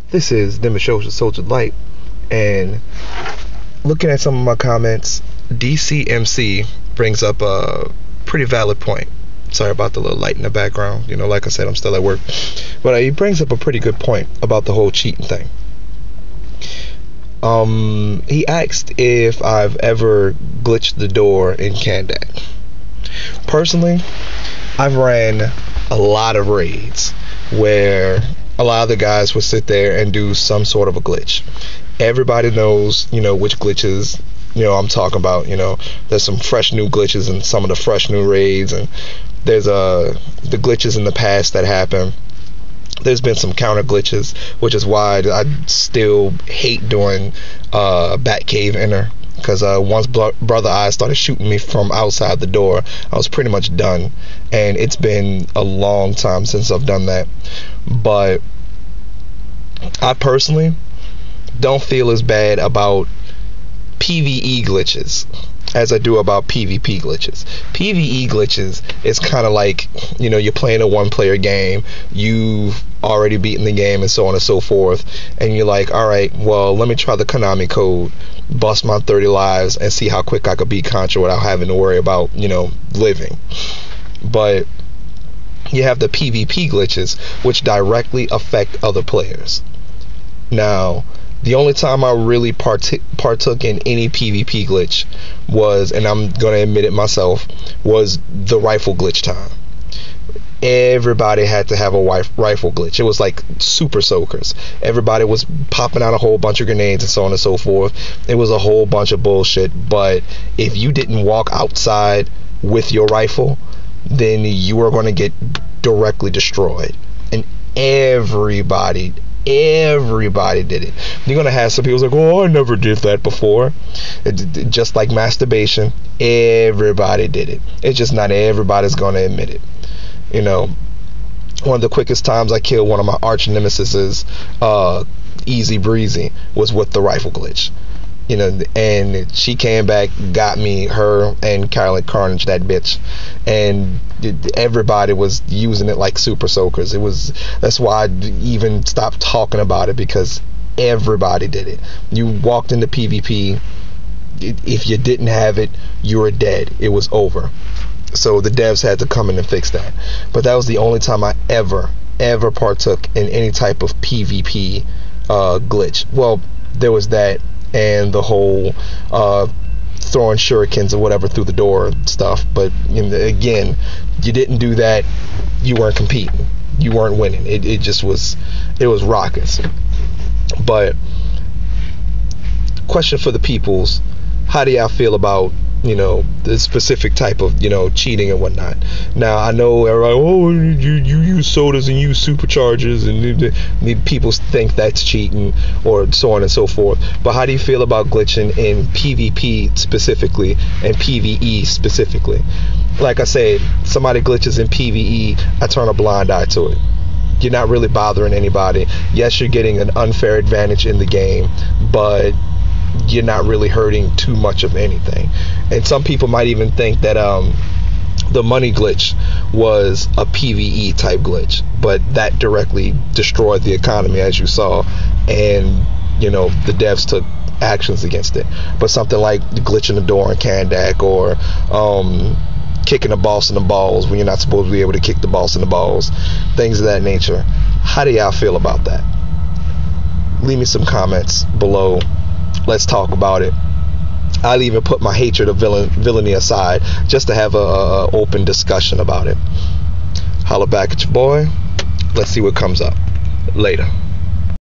This is Nimbus, the Soldier Light, and looking at some of my comments, DCMC brings up a pretty valid point. Sorry about the little light in the background. Like I said, I'm still at work. But he brings up a pretty good point about the whole cheating thing. He asked if I've ever glitched the door in Kandak. Personally, I've ran a lot of raids where a lot of the guys would sit there and do some sort of a glitch. Everybody knows, which glitches, I'm talking about. There's some fresh new glitches in some of the fresh new raids, and there's the glitches in the past that happen. There's been some counter glitches, which is why I still hate doing Batcave Inner, because once Brother Eye started shooting me from outside the door, I was pretty much done, and it's been a long time since I've done that. But I personally don't feel as bad about PvE glitches as I do about PvP glitches. PvE glitches is kind of like, you're playing a one-player game, you've already beaten the game and so on and so forth, and you're like, alright, well, let me try the Konami code, bust my 30 lives, and see how quick I could beat Contra without having to worry about, living. But you have the PvP glitches, which directly affect other players. Now, the only time I really partook in any PvP glitch was, and I'm going to admit it myself, was the rifle glitch time. Everybody had to have a rifle glitch. It was like super soakers. Everybody was popping out a whole bunch of grenades and so on and so forth. It was a whole bunch of bullshit. But if you didn't walk outside with your rifle, then you were going to get directly destroyed. And everybody did it. You're going to have some people like, oh, I never did that before. Just like masturbation, everybody did it. It's just not everybody's going to admit it. One of the quickest times I killed one of my arch nemesises, Easy Breezy, was with the rifle glitch. And she came back, got me, her and Carolyn Carnage, that bitch, and everybody was using it like super soakers. That's why I even stopped talking about it, because everybody did it. You walked into PvP, if you didn't have it, you were dead. It was over. So the devs had to come in and fix that. But that was the only time I ever partook in any type of PvP glitch. Well, there was that, and the whole throwing shurikens or whatever through the door stuff. But again, you didn't do that, you weren't competing, you weren't winning. It just was, it was raucous. But question for the peoples: how do y'all feel about the specific type of cheating and whatnot? Now, I know everybody, oh, you use sodas and use superchargers, and people think that's cheating, or so on and so forth. But how do you feel about glitching in PvP specifically and PvE specifically? Like I said, somebody glitches in PvE, I turn a blind eye to it. You're not really bothering anybody. Yes, you're getting an unfair advantage in the game, but you're not really hurting too much of anything. And some people might even think that the money glitch was a PvE type glitch, but that directly destroyed the economy, as you saw, and the devs took actions against it. But something like glitching the door in Kandak, or kicking the boss in the balls when you're not supposed to be able to kick the boss in the balls, things of that nature, how do y'all feel about that? Leave me some comments below. Let's talk about it. I'll even put my hatred of villainy aside just to have a open discussion about it. Holla back at your boy. Let's see what comes up. Later.